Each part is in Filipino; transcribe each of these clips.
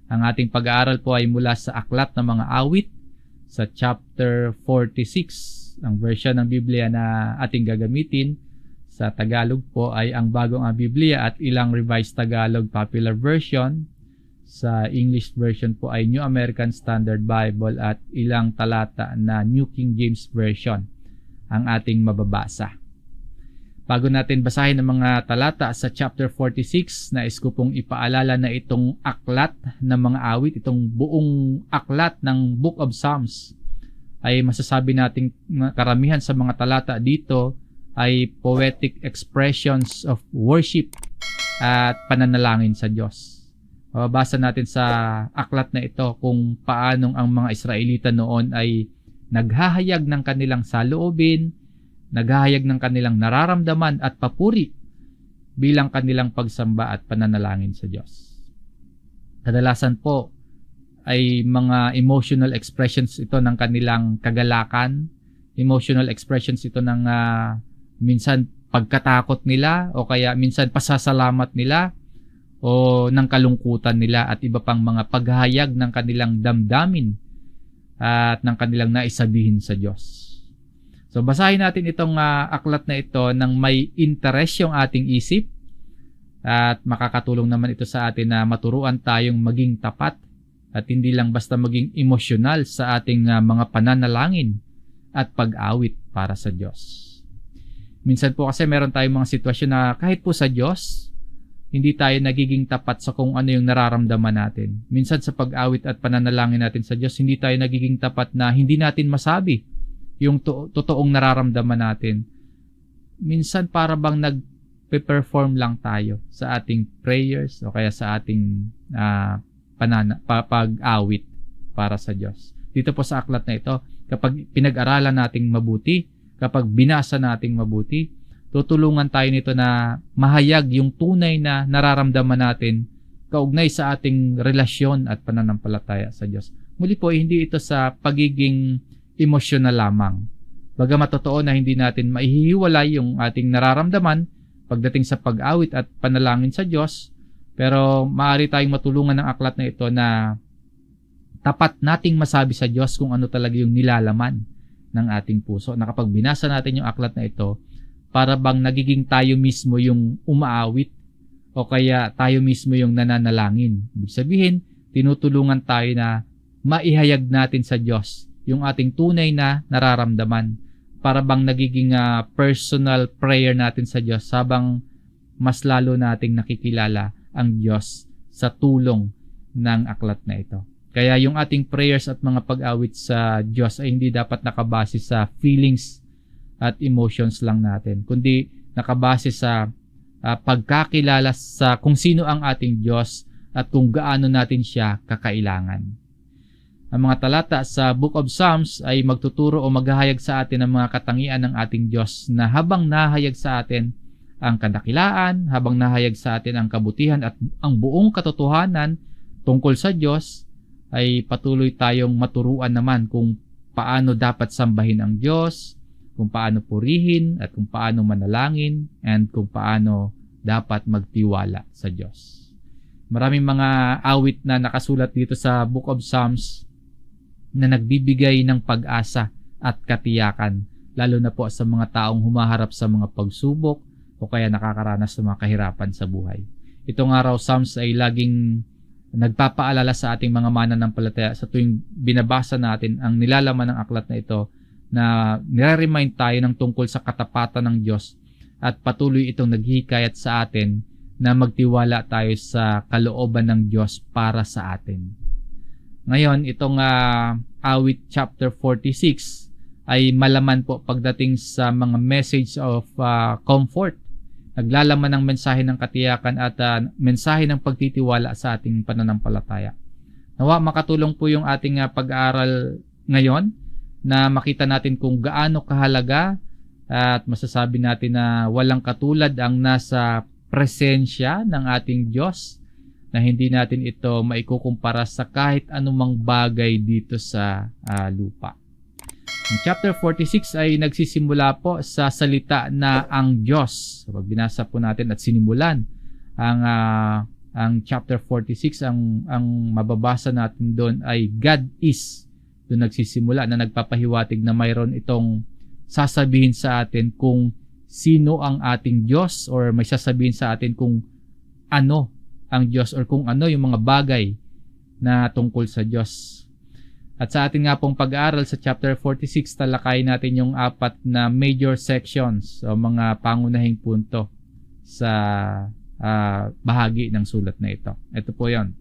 Ang ating pag-aaral po ay mula sa Aklat ng Mga Awit sa chapter 46. Ang version ng Biblia na ating gagamitin sa Tagalog po ay ang Bagong Biblia at ilang Revised Tagalog Popular Version. Sa English version po ay New American Standard Bible at ilang talata na New King James Version ang ating mababasa. Bago natin basahin ang mga talata sa chapter 46, nais ko pong ipaalala na itong aklat ng mga awit, itong buong aklat ng Book of Psalms, ay masasabi nating karamihan sa mga talata dito ay poetic expressions of worship at pananalangin sa Diyos. Mababasa natin sa aklat na ito kung paanong ang mga Israelita noon ay naghahayag ng kanilang saloobin, naghahayag ng kanilang nararamdaman at papuri bilang kanilang pagsamba at pananalangin sa Diyos. Kadalasan po ay mga emotional expressions ito ng kanilang kagalakan, emotional expressions ito ng minsan pagkatakot nila o kaya minsan pasasalamat nila o ng kalungkutan nila at iba pang mga paghahayag ng kanilang damdamin at ng kanilang naisabihin sa Diyos. So basahin natin itong aklat na ito nang may interes yung ating isip at makakatulong naman ito sa atin na maturuan tayong maging tapat at hindi lang basta maging emosyonal sa ating mga pananalangin at pag-awit para sa Diyos. Minsan po kasi meron tayong mga sitwasyon na kahit po sa Diyos, hindi tayo nagiging tapat sa kung ano yung nararamdaman natin. Minsan sa pag-awit at pananalangin natin sa Diyos, hindi tayo nagiging tapat na hindi natin masabi yung totoong nararamdaman natin. Minsan para bang nag-perform lang tayo sa ating prayers o kaya sa ating pag-awit para sa Diyos. Dito po sa aklat na ito, kapag pinag-aralan nating mabuti, kapag binasa nating mabuti, tutulungan tayo nito na mahayag yung tunay na nararamdaman natin kaugnay sa ating relasyon at pananampalataya sa Diyos. Muli po, hindi ito sa pagiging emosyonal lamang. Bagamat totoo na hindi natin maihiwalay yung ating nararamdaman pagdating sa pag-awit at panalangin sa Diyos, pero maaari tayong matulungan ng aklat na ito na tapat nating masabi sa Diyos kung ano talaga yung nilalaman ng ating puso. Na kapag binasa natin yung aklat na ito, para bang nagiging tayo mismo yung umaawit o kaya tayo mismo yung nananalangin. Ibig sabihin, tinutulungan tayo na maihayag natin sa Diyos yung ating tunay na nararamdaman, para bang nagiging personal prayer natin sa Diyos habang mas lalo nating nakikilala ang Diyos sa tulong ng aklat na ito. Kaya yung ating prayers at mga pag-awit sa Diyos ay hindi dapat nakabase sa feelings at emotions lang natin, kundi nakabase sa pagkakilala sa kung sino ang ating Diyos at kung gaano natin siya kakailangan. Ang mga talata sa Book of Psalms ay magtuturo o maghahayag sa atin ng mga katangian ng ating Diyos na habang nahayag sa atin ang kadakilaan, habang nahayag sa atin ang kabutihan at ang buong katotohanan tungkol sa Diyos, ay patuloy tayong maturuan naman kung paano dapat sambahin ang Diyos, kung paano purihin at kung paano manalangin, and kung paano dapat magtiwala sa Diyos. Maraming mga awit na nakasulat dito sa Book of Psalms na nagbibigay ng pag-asa at katiyakan, lalo na po sa mga taong humaharap sa mga pagsubok o kaya nakakaranas ng mga kahirapan sa buhay. Itong araw, Psalms ay laging nagpapaalala sa ating mga mananampalataya sa tuwing binabasa natin ang nilalaman ng aklat na ito, na nire-remind tayo ng tungkol sa katapatan ng Diyos at patuloy itong naghihikayat sa atin na magtiwala tayo sa kalooban ng Diyos para sa atin. Ngayon, itong awit chapter 46 ay malaman po pagdating sa mga message of comfort. Naglalaman ng mensahe ng katiyakan at mensahe ng pagtitiwala sa ating pananampalataya. Nawa makatulong po yung ating pag-aaral ngayon na makita natin kung gaano kahalaga at masasabi natin na walang katulad ang nasa presensya ng ating Diyos, na hindi natin ito maikukumpara sa kahit anumang bagay dito sa lupa. Ang chapter 46 ay nagsisimula po sa salita na ang Diyos. Kapag binasa po natin at sinimulan ang Ang chapter 46, ang mababasa natin doon ay God is. Doon nagsisimula na nagpapahiwatig na mayroon itong sasabihin sa atin kung sino ang ating Diyos, or may sasabihin sa atin kung ano ang Diyos, or kung ano yung mga bagay na tungkol sa Diyos. At sa atin nga pong pag-aaral sa chapter 46, talakayin natin yung 4 na major sections o mga pangunahing punto sa bahagi ng sulat na ito. Ito po yon.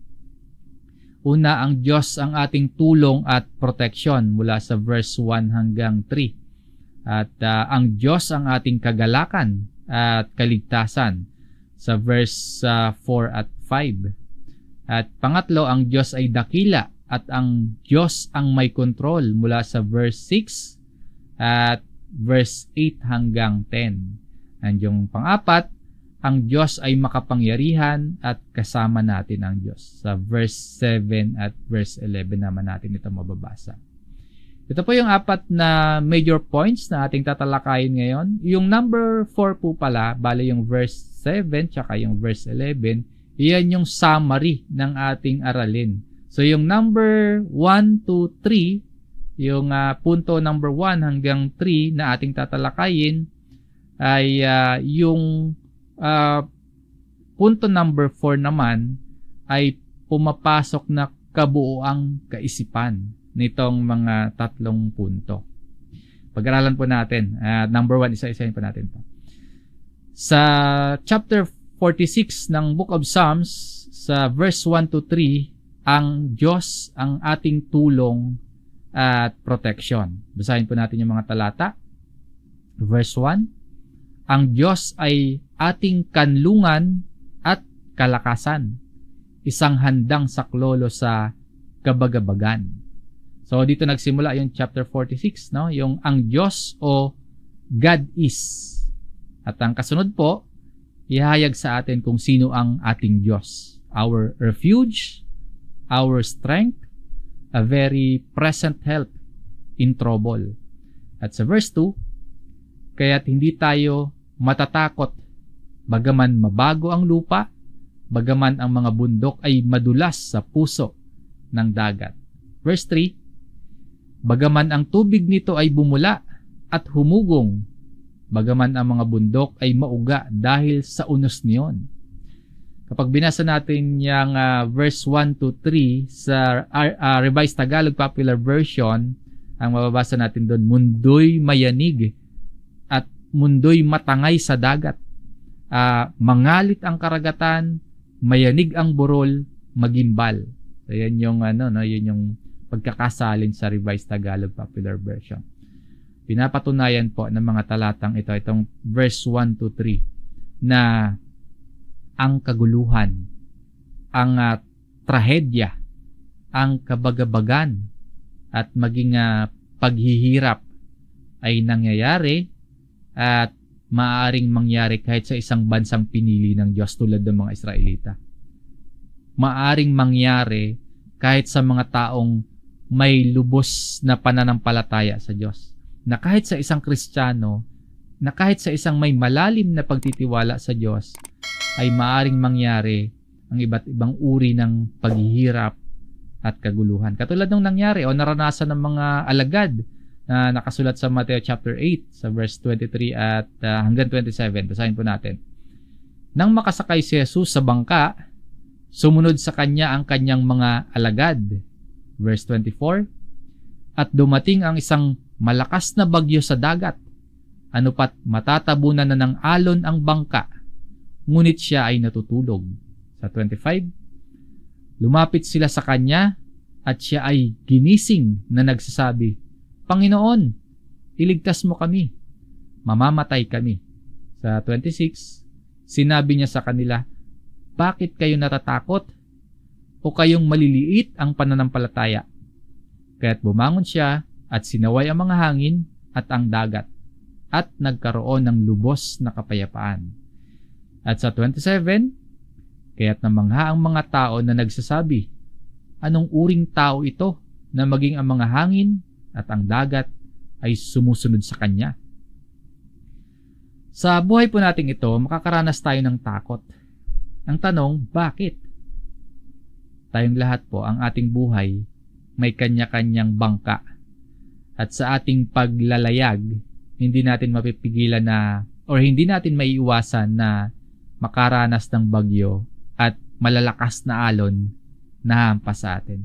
Una, ang Diyos ang ating tulong at protection mula sa verse 1 hanggang 3. At ang Diyos ang ating kagalakan at kaligtasan sa verse 4 at 5. At pangatlo, ang Diyos ay dakila at ang Diyos ang may control mula sa verse 6 at verse 8 hanggang 10. And yung pang-apat, ang Diyos ay makapangyarihan at kasama natin ang Diyos. Sa verse 7 at verse 11 naman natin ito mababasa. Ito po yung 4 na major points na ating tatalakayin ngayon. Yung number 4 po pala, bali yung verse 7 tsaka yung verse 11, iyan yung summary ng ating aralin. So yung number 1 to 3, yung punto number 1 hanggang 3 na ating tatalakayin ay yung punto number 4 naman ay pumapasok na kabuuang kaisipan nitong mga tatlong punto. Pag-aralan po natin. Number 1, isa-isahin po natin po. Sa chapter 46 ng Book of Psalms, sa verse 1 to 3, ang Diyos ang ating tulong at protection. Basahin po natin yung mga talata. Verse 1, ang Diyos ay ating kanlungan at kalakasan, isang handang saklolo sa kabagabagan. So dito nagsimula yung chapter 46, no? Yung ang Diyos o God is. At ang kasunod po, ihayag sa atin kung sino ang ating Diyos. Our refuge, our strength, a very present help in trouble. At sa verse 2, kaya't hindi tayo matatakot, bagaman mabago ang lupa, bagaman ang mga bundok ay madulas sa puso ng dagat. Verse 3, bagaman ang tubig nito ay bumula at humugong, bagaman ang mga bundok ay mauga dahil sa unos niyon. Kapag binasa natin yung verse 1 to 3 sa Revised Tagalog Popular Version, ang mababasa natin doon, mundo'y mayanig at mundo'y matangay sa dagat. Mangalit ang karagatan, mayanig ang burol, magimbal. So, yan yung, yun yung pagkakasalin sa Revised Tagalog Popular Version. Pinapatunayan po ng mga talatang ito, itong verse 1 to 3, na ang kaguluhan, ang trahedya, ang kabagabagan, at maging paghihirap ay nangyayari at maaaring mangyari kahit sa isang bansang pinili ng Diyos tulad ng mga Israelita. Maaring mangyari kahit sa mga taong may lubos na pananampalataya sa Diyos. Na kahit sa isang Kristiyano, na kahit sa isang may malalim na pagtitiwala sa Diyos, ay maaring mangyari ang iba't ibang uri ng paghihirap at kaguluhan. Katulad ng nangyari o naranasan ng mga alagad na nakasulat sa Mateo chapter 8 sa verse 23 at hanggang 27. Basahin po natin. Nang makasakay si Jesus sa bangka, sumunod sa kanya ang kanyang mga alagad. Verse 24, at dumating ang isang malakas na bagyo sa dagat. Ano pat matatabunan na ng alon ang bangka, ngunit siya ay natutulog. Sa 25, lumapit sila sa kanya at siya ay ginising na nagsasabi, Panginoon, iligtas mo kami, mamamatay kami. Sa 26, sinabi niya sa kanila, bakit kayo natatakot? O kayong maliliit ang pananampalataya? Kaya't bumangon siya at sinaway ang mga hangin at ang dagat at nagkaroon ng lubos na kapayapaan. At sa 27, kaya't namangha ang mga tao na nagsasabi, anong uring tao ito na maging ang mga hangin at ang dagat ay sumusunod sa kanya? Sa buhay po nating ito, makakaranas tayo ng takot. Ang tanong, bakit? Tayong lahat po, ang ating buhay may kanya-kanyang bangka. At sa ating paglalayag, hindi natin mapipigilan na or hindi natin maiiwasan na makaranas ng bagyo at malalakas na alon na hampas sa atin.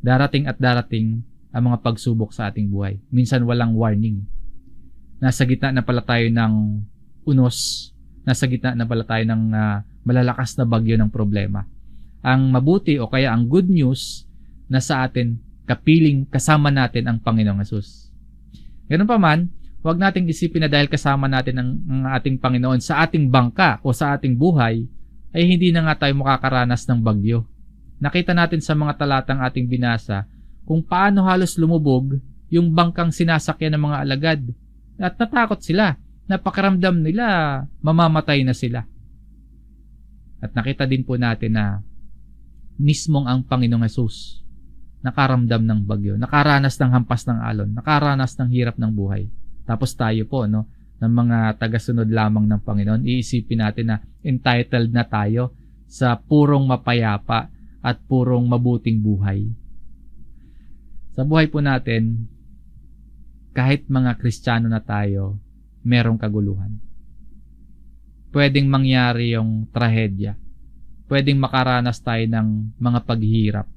Darating at darating ang mga pagsubok sa ating buhay. Minsan walang warning. Nasa gitna na pala tayo ng unos. Nasa gitna na pala tayo ng malalakas na bagyo ng problema. Ang mabuti o kaya ang good news na sa atin, kapiling kasama natin ang Panginoong Hesus. Ganun pa man, huwag nating isipin na dahil kasama natin ang ating Panginoon sa ating bangka o sa ating buhay, ay hindi na nga tayo makakaranas ng bagyo. Nakita natin sa mga talatang ating binasa kung paano halos lumubog yung bangkang sinasakyan ng mga alagad. At natakot sila. Napakaramdam nila, mamamatay na sila. At nakita din po natin na mismong ang Panginoong Hesus nakaramdam ng bagyo, nakaranas ng hampas ng alon, nakaranas ng hirap ng buhay. Tapos tayo po, no, ng mga tagasunod lamang ng Panginoon, iisipin natin na entitled na tayo sa purong mapayapa at purong mabuting buhay. Sa buhay po natin, kahit mga Kristiyano na tayo, merong kaguluhan. Pwedeng mangyari yung trahedya. Pwedeng makaranas tayo ng mga paghihirap.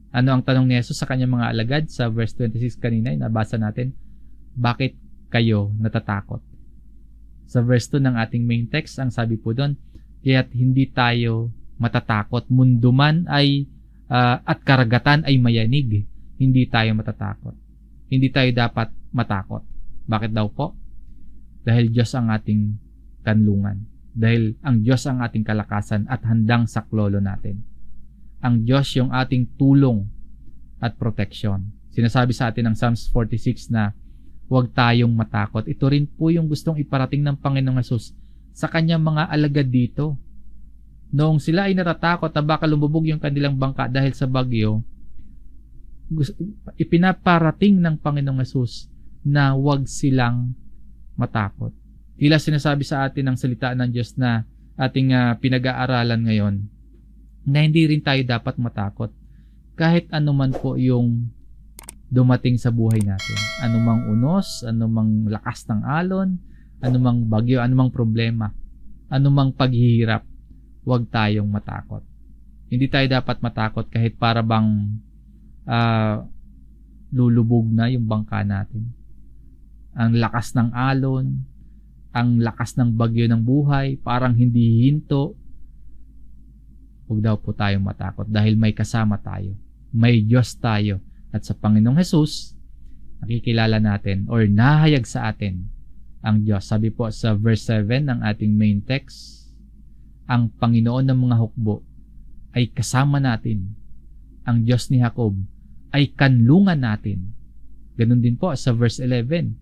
Ano ang tanong ni Jesus sa kanyang mga alagad sa verse 26 kanina, nabasa natin? Bakit kayo natatakot? Sa verse 2 ng ating main text, ang sabi po doon, kaya't hindi tayo matatakot. Mundo man ay at karagatan ay mayanig. Hindi tayo matatakot. Hindi tayo dapat matakot. Bakit daw po? Dahil Diyos ang ating kanlungan. Dahil ang Diyos ang ating kalakasan at handang saklolo natin. Ang Diyos yung ating tulong at proteksyon. Sinasabi sa atin ng Psalms 46 na huwag tayong matakot. Ito rin po yung gustong iparating ng Panginoong Hesus sa kanyang mga alagad dito. Noong sila ay natatakot na baka lumubog yung kanilang bangka dahil sa bagyo, ipinaparating ng Panginoong Hesus na huwag silang matakot. Tila sinasabi sa atin ng salita ng Diyos na ating pinag-aaralan ngayon na hindi rin tayo dapat matakot kahit anuman po yung dumating sa buhay natin. Anumang unos, anumang lakas ng alon, anumang bagyo, anumang problema, anumang paghihirap, huwag tayong matakot. Hindi tayo dapat matakot kahit para bang lulubog na yung bangka natin. Ang lakas ng alon, ang lakas ng bagyo ng buhay, parang hindi hinto. Huwag daw po tayong matakot dahil may kasama tayo. May Diyos tayo. At sa Panginoong Hesus, nakikilala natin or nahayag sa atin ang Diyos. Sabi po sa verse 7 ng ating main text, ang Panginoon ng mga hukbo ay kasama natin. Ang Diyos ni Jacob ay kanlungan natin. Ganun din po sa verse 11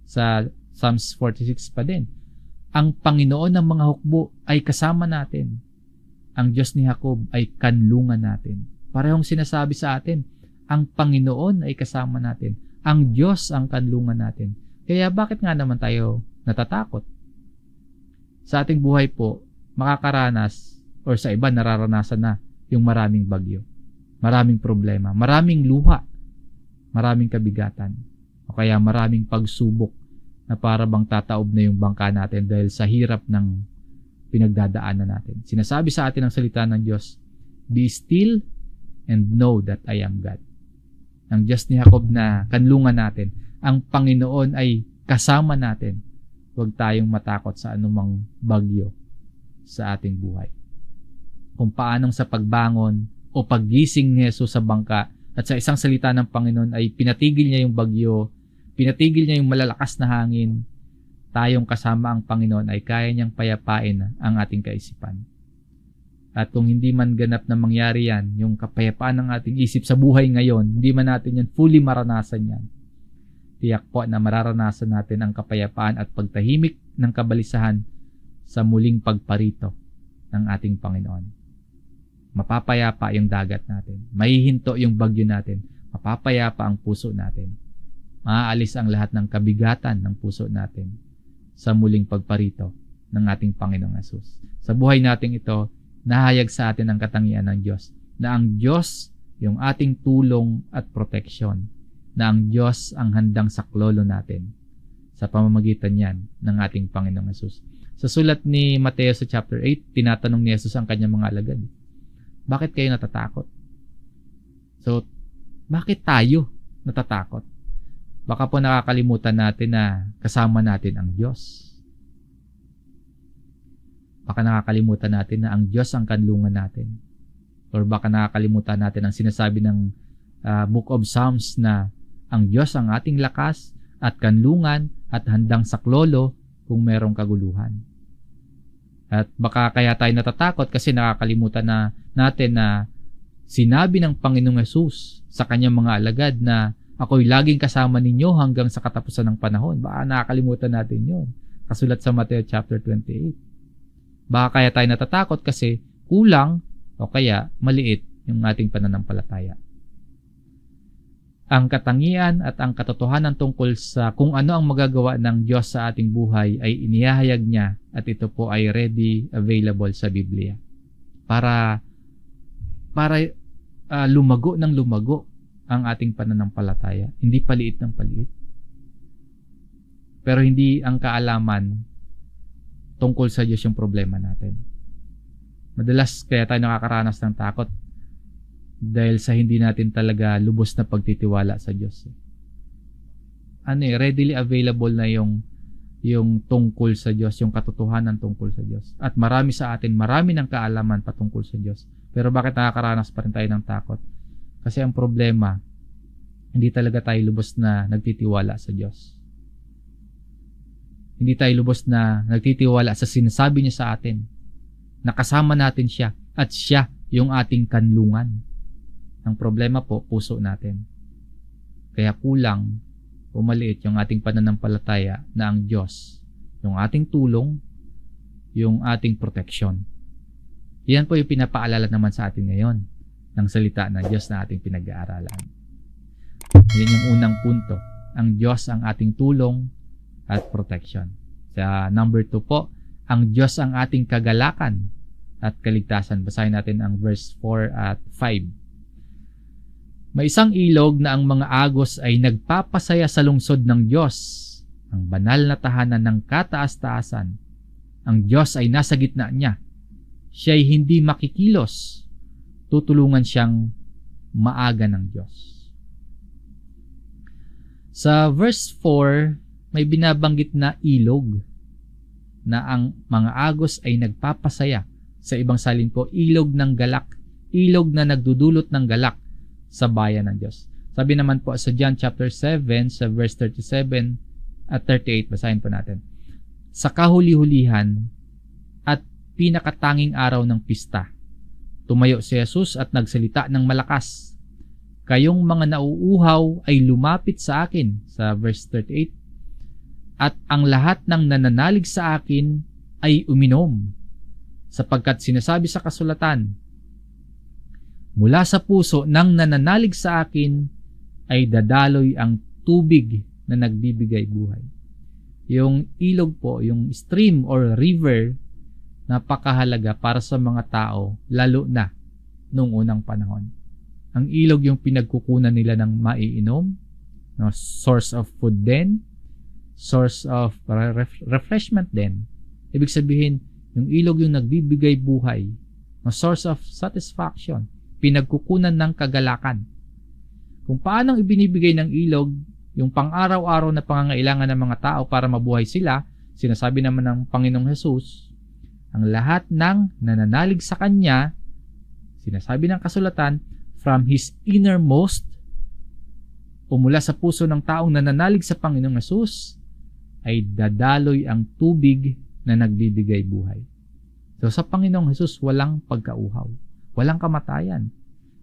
sa Psalms 46 pa din. Ang Panginoon ng mga hukbo ay kasama natin. Ang Diyos ni Jacob ay kanlungan natin. Parehong sinasabi sa atin, ang Panginoon ay kasama natin. Ang Diyos ang kanlungan natin. Kaya bakit nga naman tayo natatakot? Sa ating buhay po, makakaranas or sa iba nararanasan na yung maraming bagyo, maraming problema, maraming luha, maraming kabigatan, o kaya maraming pagsubok na para bang tataob na yung bangka natin dahil sa hirap ng pinagdadaanan natin. Sinasabi sa atin ang salita ng Diyos, be still and know that I am God. Ang Diyos ni Jacob na kanlungan natin, ang Panginoon ay kasama natin. Huwag tayong matakot sa anumang bagyo sa ating buhay. Kung paanong sa pagbangon o paggising ni Jesus sa bangka at sa isang salita ng Panginoon ay pinatigil niya yung bagyo, pinatigil niya yung malalakas na hangin, tayong kasama ang Panginoon ay kaya niyang payapain ang ating kaisipan. At kung hindi man ganap na mangyari yan, yung kapayapaan ng ating isip sa buhay ngayon, hindi man natin yan fully maranasan yan. Tiyak po na mararanasan natin ang kapayapaan at pagtahimik ng kabalisahan sa muling pagparito ng ating Panginoon. Mapapayapa yung dagat natin. Mahihinto yung bagyo natin. Mapapayapa ang puso natin. Maaalis ang lahat ng kabigatan ng puso natin sa muling pagparito ng ating Panginoong Hesus. Sa buhay nating ito, nahayag sa atin ang katangian ng Diyos na ang Diyos yung ating tulong at proteksyon, na ang Diyos ang handang saklolo natin sa pamamagitan yan ng ating Panginoong Hesus. Sa sulat ni Mateo sa chapter 8, tinatanong ni Jesus ang kanyang mga alagad, bakit kayo natatakot? So, bakit tayo natatakot? Baka po nakakalimutan natin na kasama natin ang Diyos. Baka nakakalimutan natin na ang Diyos ang kanlungan natin. Or baka nakakalimutan natin ang sinasabi ng Book of Psalms na ang Diyos ang ating lakas at kanlungan at handang saklolo kung merong kaguluhan. At baka kaya tayo natatakot kasi nakakalimutan na natin na sinabi ng Panginoong Hesus sa kanyang mga alagad na ako'y laging kasama ninyo hanggang sa katapusan ng panahon. Baka nakakalimutan natin yun. Kasulat sa Mateo chapter 28. Baka kaya tayo natatakot kasi kulang o kaya maliit yung ating pananampalataya. Ang katangian at ang katotohanan tungkol sa kung ano ang magagawa ng Diyos sa ating buhay ay inihahayag niya at ito po ay ready available sa Biblia. Para lumago ng lumago ang ating pananampalataya. Hindi paliit ng paliit. Pero hindi ang kaalaman tungkol sa Diyos yung problema natin. Madalas kaya tayo nakakaranas ng takot dahil sa hindi natin talaga lubos na pagtitiwala sa Diyos. Readily available na yung tungkol sa Diyos, yung katotohanan tungkol sa Diyos. At marami sa atin, marami ng kaalaman patungkol sa Diyos. Pero bakit nakakaranas pa rin tayo ng takot? Kasi ang problema, hindi talaga tayo lubos na nagtitiwala sa Diyos. Hindi tayo lubos na nagtitiwala sa sinasabi niya sa atin. Nakasama natin siya at siya yung ating kanlungan. Ang problema po, puso natin. Kaya kulang o maliit yung ating pananampalataya na ang Diyos, yung ating tulong, yung ating proteksyon. Yan po yung pinapaalala naman sa atin ngayon ng salita ng Diyos na ating pinag-aaralan. Yan yung unang punto. Ang Diyos ang ating tulong at protection. Sa number 2 po, ang Diyos ang ating kagalakan at kaligtasan. Basahin natin ang verse 4 at 5. May isang ilog na ang mga agos ay nagpapasaya sa lungsod ng Diyos, ang banal na tahanan ng kataas-taasan. Ang Diyos ay nasa gitna niya. Siya'y hindi makikilos. Tutulungan siyang maaga ng Diyos. Sa verse 4, may binabanggit na ilog na ang mga agos ay nagpapasaya. Sa ibang salin po, ilog ng galak. Ilog na nagdudulot ng galak sa bayan ng Diyos. Sabi naman po sa John chapter 7 sa verse 37 at 38, basahin po natin. Sa kahuli-hulihan at pinakatanging araw ng pista, tumayo si Jesus at nagsalita ng malakas. Kayong mga nauuhaw ay lumapit sa akin, sa verse 38, at ang lahat ng nananalig sa akin ay uminom, sapagkat sinasabi sa kasulatan, mula sa puso ng nananalig sa akin ay dadaloy ang tubig na nagbibigay buhay. Yung ilog po, yung stream or river, napakahalaga para sa mga tao, lalo na noong unang panahon. Ang ilog yung pinagkukunan nila ng maiinom, no, source of food din, source of refreshment din. Ibig sabihin, yung ilog yung nagbibigay buhay, no, source of satisfaction, pinagkukunan ng kagalakan. Kung paanong ibinibigay ng ilog yung pang-araw-araw na pangangailangan ng mga tao para mabuhay sila, sinasabi naman ng Panginoong Hesus, ang lahat ng nananalig sa Kanya, sinasabi ng kasulatan, from His innermost, o mula sa puso ng taong nananalig sa Panginoong Hesus, ay dadaloy ang tubig na nagbibigay buhay. So sa Panginoong Hesus, walang pagkauhaw, walang kamatayan.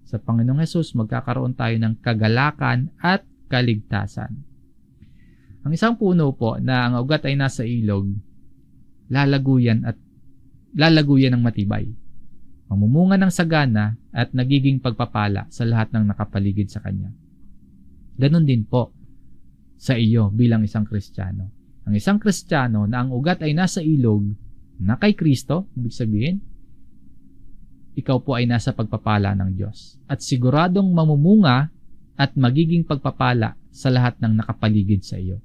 Sa Panginoong Hesus, magkakaroon tayo ng kagalakan at kaligtasan. Ang isang puno po na ang ugat ay nasa ilog, lalaguyan ng matibay. Mamumunga ng sagana at nagiging pagpapala sa lahat ng nakapaligid sa kanya. Ganon din po sa iyo bilang isang Kristiyano. Ang isang Kristiyano na ang ugat ay nasa ilog na kay Kristo, ibig sabihin, ikaw po ay nasa pagpapala ng Diyos. At siguradong mamumunga at magiging pagpapala sa lahat ng nakapaligid sa iyo.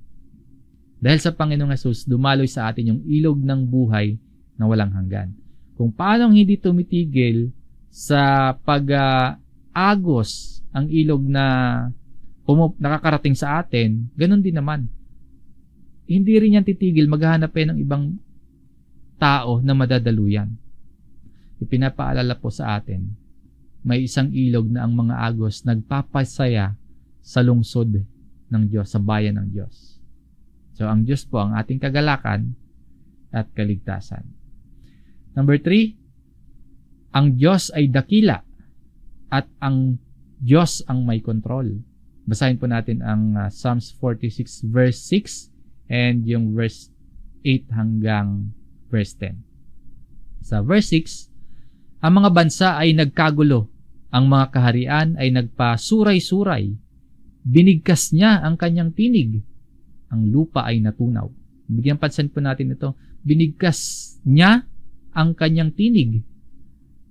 Dahil sa Panginoong Hesus, dumaloy sa atin yung ilog ng buhay na walang hanggan. Kung paano hindi tumitigil sa pag-agos ang ilog na nakakarating sa atin, ganun din naman. Hindi rin yan titigil, maghahanap ng ibang tao na madadaluyan. Ipinapaalala po sa atin, may isang ilog na ang mga agos nagpapasaya sa lungsod ng Diyos, sa bayan ng Diyos. So, ang Diyos po ang ating kagalakan at kaligtasan. Number 3, ang Diyos ay dakila at ang Diyos ang may control. Basahin po natin ang Psalms 46 verse 6 and yung verse 8 hanggang verse 10. Sa verse 6, ang mga bansa ay nagkagulo, ang mga kaharian ay nagpasuray-suray. Binigkas niya ang kanyang tinig, ang lupa ay natunaw. Bigyan pansin po natin ito. Binigkas niya ang kanyang tinig.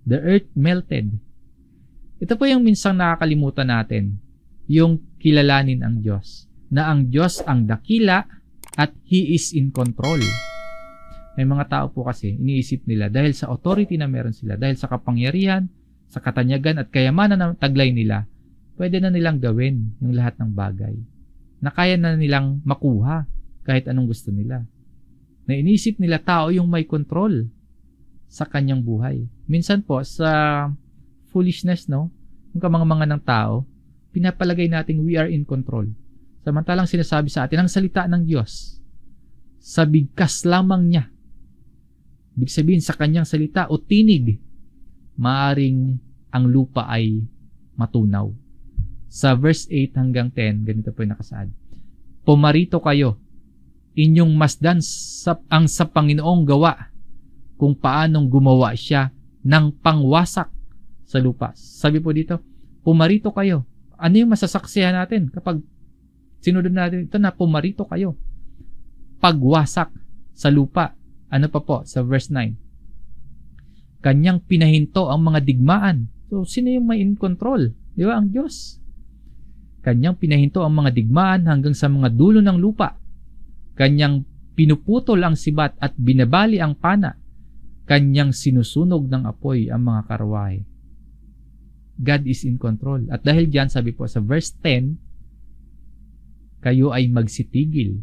The earth melted. Ito po yung minsang nakakalimutan natin, yung kilalanin ang Diyos. Na ang Diyos ang dakila at He is in control. May mga tao po kasi, iniisip nila dahil sa authority na meron sila, dahil sa kapangyarihan, sa katanyagan at kayamanan ng taglay nila, pwede na nilang gawin yung lahat ng bagay. Na kaya na nilang makuha kahit anong gusto nila. Na iniisip nila tao yung may control sa kanyang buhay. Minsan po, sa foolishness, no? Yung kamang-mga ng tao, pinapalagay nating we are in control. Samantalang sinasabi sa atin ang salita ng Diyos. Sa bigkas lamang niya. Ibig sabihin sa kanyang salita o tinig, maaring ang lupa ay matunaw. Sa verse 8 hanggang 10, ganito po yung nakasaad. Pumarito kayo, inyong masdan ang sa Panginoong gawa, kung paanong gumawa siya ng pangwasak sa lupa. Sabi po dito, pumarito kayo. Ano yung masasaksihan natin kapag sinunod natin ito na pumarito kayo? Pagwasak sa lupa. Ano pa po sa verse 9? Kanyang pinahinto ang mga digmaan. So, sino yung may in control? Di ba? Ang Diyos. Kanyang pinahinto ang mga digmaan hanggang sa mga dulo ng lupa. Kanyang pinuputol ang sibat at binabali ang pana. Kanyang sinusunog ng apoy ang mga karwahe. God is in control. At dahil diyan, sabi po sa verse 10, kayo ay magsitigil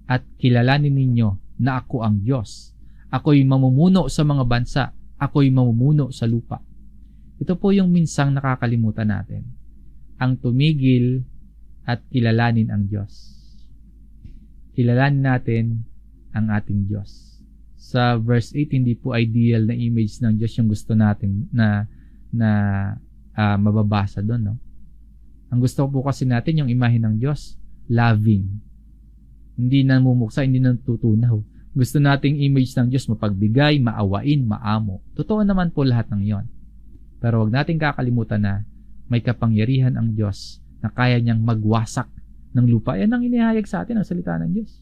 at kilalanin ninyo na ako ang Diyos. Ako'y mamumuno sa mga bansa. Ako'y mamumuno sa lupa. Ito po yung minsang nakakalimutan natin. Ang tumigil at kilalanin ang Diyos. Kilalanin natin ang ating Diyos. Sa verse 8, hindi po ideal na image ng Diyos yung gusto natin na mababasa doon. No? Ang gusto po kasi natin yung imahe ng Diyos, loving. Hindi namumuksa, hindi natutunaw. Gusto nating image ng Diyos mapagbigay, maawain, maamo. Totoo naman po lahat ng yon. Pero wag nating kakalimutan na may kapangyarihan ang Diyos na kaya niyang magwasak ng lupa. Yan ang inihayag sa atin ang salita ng Diyos.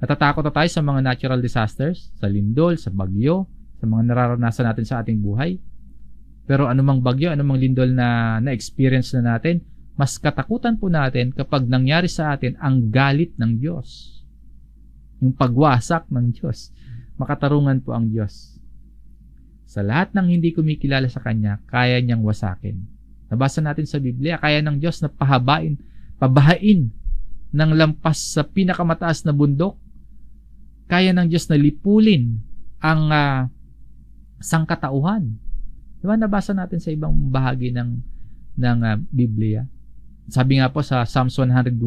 Natatakot na tayo sa mga natural disasters, sa lindol, sa bagyo, sa mga nararanasan natin sa ating buhay. Pero anumang bagyo, anumang lindol na na-experience na natin, mas katakutan po natin kapag nangyari sa atin ang galit ng Diyos. Yung pagwasak ng Diyos. Makatarungan po ang Diyos. Sa lahat ng hindi kumikilala sa Kanya, kaya niyang wasakin. Nabasa natin sa Biblia, kaya ng Diyos na pabahain ng lampas sa pinakamataas na bundok. Kaya ng Diyos na lipulin ang sangkatauhan. Diba nabasa natin sa ibang bahagi ng Biblia. Sabi nga po sa Psalms 101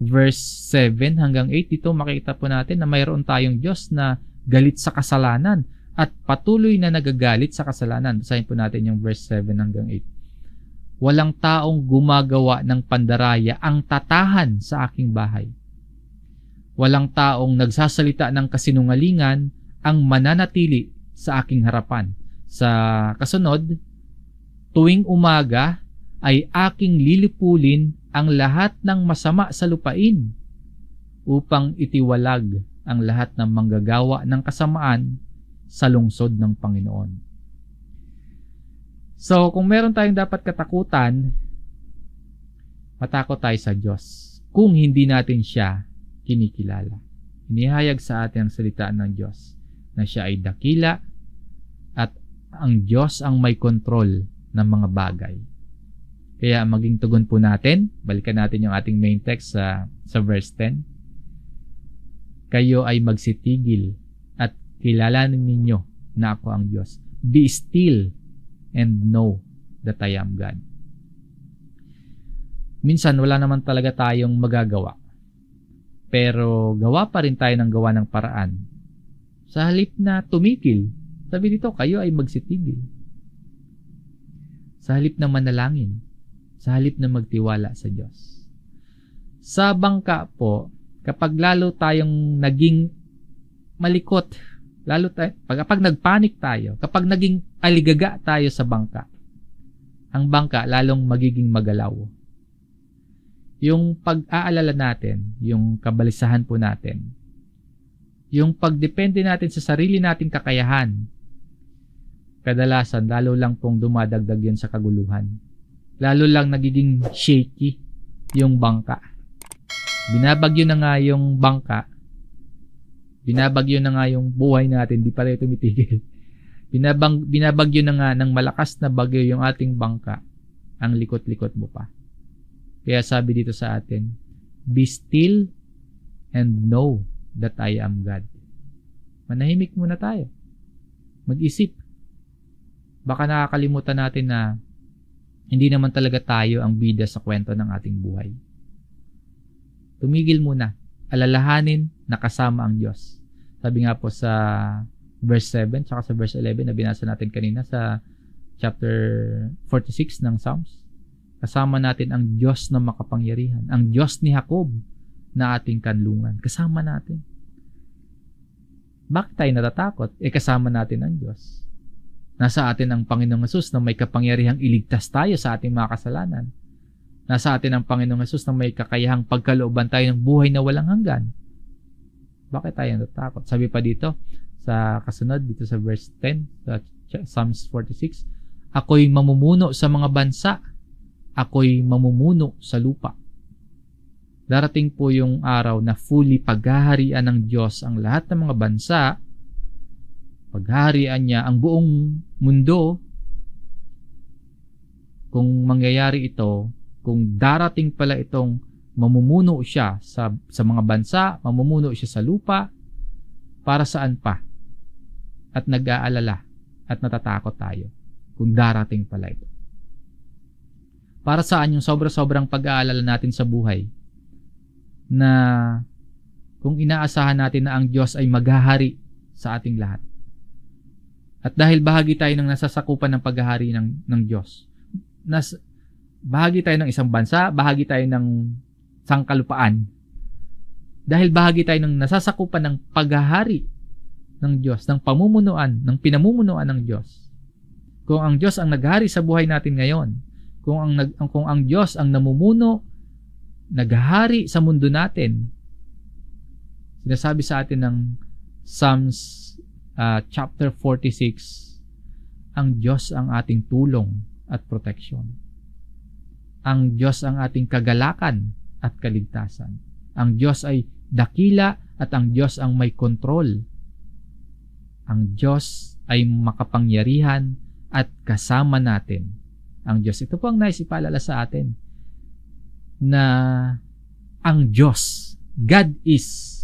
verse 7 hanggang 8, dito makikita po natin na mayroon tayong Diyos na galit sa kasalanan at patuloy na nagagalit sa kasalanan. Basahin po natin yung verse 7 hanggang 8. Walang taong gumagawa ng pandaraya ang tatahan sa aking bahay. Walang taong nagsasalita ng kasinungalingan ang mananatili sa aking harapan. Sa kasunod, tuwing umaga ay aking lilipulin ang lahat ng masama sa lupain upang itiwalag ang lahat ng manggagawa ng kasamaan sa lungsod ng Panginoon. So, kung meron tayong dapat katakutan, matakot tayo sa Diyos kung hindi natin siya kinikilala. Inihayag sa atin ang salita ng Diyos na siya ay dakila at ang Diyos ang may kontrol ng mga bagay. Kaya maging tugon po natin, balikan natin yung ating main text sa verse 10. Kayo ay magsitigil at kilalanin ninyo na ako ang Diyos. Be still and know that I am God. Minsan wala naman talaga tayong magagawa. Pero gawa pa rin tayo ng gawa ng paraan. Sa halip na tumigil, sabi dito, kayo ay magsitigil. Sa halip na manalangin, sa halip na magtiwala sa Diyos. Sa bangka po, kapag lalo tayong naging malikot, kapag nagpanik tayo, kapag naging aligaga tayo sa bangka, ang bangka lalong magiging magalaw. Yung pag-aalala natin, yung kabalisahan po natin, yung pagdepende natin sa sarili nating kakayahan, kadalasan lalo lang pong dumadagdag yun sa kaguluhan. Lalo lang nagiging shaky yung bangka. Binabagyo na nga yung bangka, binabagyo na nga yung buhay natin, di pa rin tumitigil. Binabagyo na nga ng malakas na bagyo yung ating bangka, ang likot-likot mo pa. Kaya sabi dito sa atin, be still and know that I am God. Manahimik muna tayo. Mag-isip. Baka nakakalimutan natin na hindi naman talaga tayo ang bida sa kwento ng ating buhay. Tumigil muna. Alalahanin na kasama ang Diyos. Sabi nga po sa verse 7 tsaka sa verse 11 na binasa natin kanina sa chapter 46 ng Psalms. Kasama natin ang Diyos na makapangyarihan. Ang Diyos ni Jacob na ating kanlungan. Kasama natin. Bakit tayo natatakot? Kasama natin ang Diyos. Nasa atin ang Panginoong Hesus na may kapangyarihang iligtas tayo sa ating mga kasalanan. Nasa atin ang Panginoong Hesus na may kakayahang pagkalooban tayo ng buhay na walang hanggan. Bakit tayo natatakot? Sabi pa dito, sa kasunod, dito sa verse 10, sa Psalms 46, ako'y mamumuno sa mga bansa. Ako'y mamumuno sa lupa. Darating po yung araw na fully paghaharian ng Diyos ang lahat ng mga bansa. Paghaharian niya ang buong mundo. Kung mangyayari ito, kung darating pala itong mamumuno siya sa mga bansa, mamumuno siya sa lupa, para saan pa? At nag-aalala at natatakot tayo kung darating pala ito. Para saan yung sobra-sobrang pag-aalala natin sa buhay na kung inaasahan natin na ang Diyos ay maghahari sa ating lahat. At dahil bahagi tayo ng nasasakupan ng paghahari ng Diyos, bahagi tayo ng isang bansa, bahagi tayo ng sangkalupaan, dahil bahagi tayo ng nasasakupan ng paghahari ng Diyos, ng pamumunuan, ng pinamumunuan ng Diyos. Kung ang Diyos ang naghari sa buhay natin ngayon, kung ang Diyos ang namumuno, naghahari sa mundo natin, sinasabi sa atin ng Psalms chapter 46, ang Diyos ang ating tulong at proteksyon. Ang Diyos ang ating kagalakan at kaligtasan. Ang Diyos ay dakila at ang Diyos ang may kontrol. Ang Diyos ay makapangyarihan at kasama natin. Ang Diyos. Ito po ang nais ipaalala sa atin na ang Diyos, God is.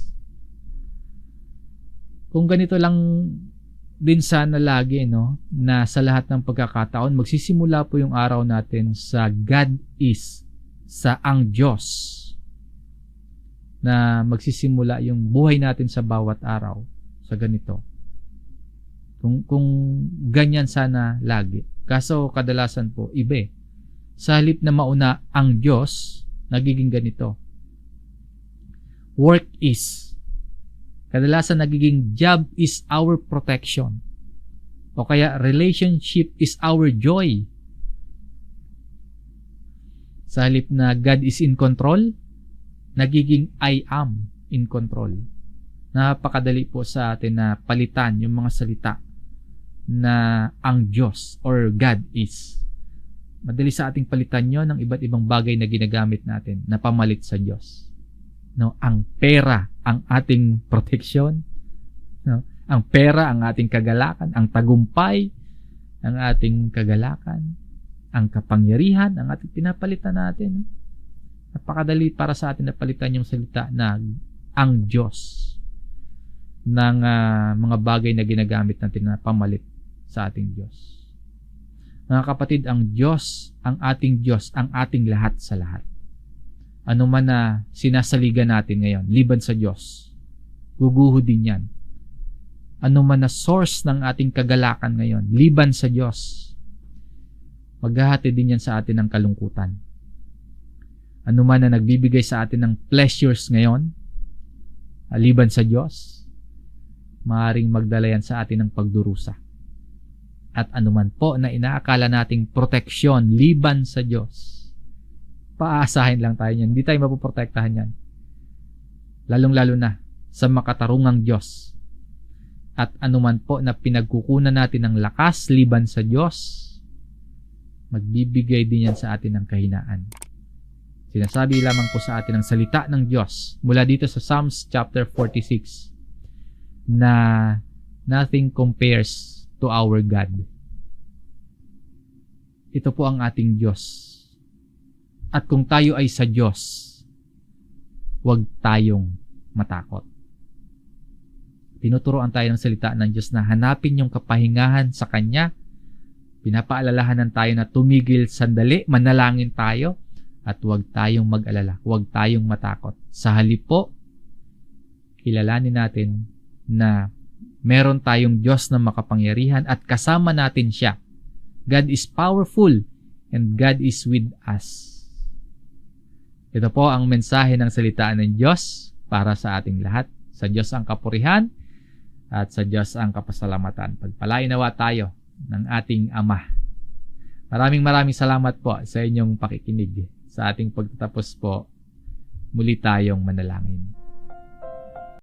Kung ganito lang din sana lagi, no, na sa lahat ng pagkakataon, magsisimula po yung araw natin sa God is, sa ang Diyos, na magsisimula yung buhay natin sa bawat araw sa ganito. Kung ganyan sana lagi. Kaso kadalasan po, iba. Sa halip na mauna ang Diyos, nagiging ganito. Work is. Kadalasan nagiging job is our protection. O kaya relationship is our joy. Sa halip na God is in control, nagiging I am in control. Napakadali po sa atin na palitan yung mga salita na ang Diyos or God is. Madali sa ating palitan yon ng iba't ibang bagay na ginagamit natin na pamalit sa Diyos. No, ang pera ang ating proteksyon, no? Ang pera ang ating kagalakan, ang tagumpay ang ating kagalakan, ang kapangyarihan ang ating pinapalitan natin. No? Napakadali para sa atin na palitan yung salita na ang Diyos ng mga bagay na ginagamit natin na pamalit sa ating Diyos. Mga kapatid, ang Diyos, ang ating Diyos, ang ating lahat sa lahat. Ano man na sinasaligan natin ngayon, liban sa Diyos, guguho din yan. Ano man na source ng ating kagalakan ngayon, liban sa Diyos, maghahati din yan sa atin ng kalungkutan. Ano man na nagbibigay sa atin ng pleasures ngayon, liban sa Diyos, maaaring magdala yan sa atin ng pagdurusa. At anuman po na inaakala nating proteksyon liban sa Diyos, paasahin lang tayo niyan. Hindi tayo mapoprotektahan yan. Lalong-lalo na sa makatarungang Diyos. At anuman po na pinagkukunan natin ng lakas liban sa Diyos, magbibigay din yan sa atin ng kahinaan. Sinasabi lamang po sa atin ang salita ng Diyos mula dito sa Psalms chapter 46 na nothing compares to our God. Ito po ang ating Diyos. At kung tayo ay sa Diyos, huwag tayong matakot. Tinuturoan tayo ng salita ng Diyos na hanapin yung kapahingahan sa Kanya. Pinapaalalahanan tayo na tumigil sandali, manalangin tayo, at huwag tayong mag-alala, huwag tayong matakot. Sa halip po, kilalanin natin na meron tayong Diyos na makapangyarihan at kasama natin siya. God is powerful and God is with us. Ito po ang mensahe ng salita ng Diyos para sa ating lahat. Sa Diyos ang kapurihan at sa Diyos ang kapasalamatan. Pagpalain nawa tayo ng ating Ama. Maraming salamat po sa inyong pakikinig. Sa ating pagtatapos po, muli tayong manalangin.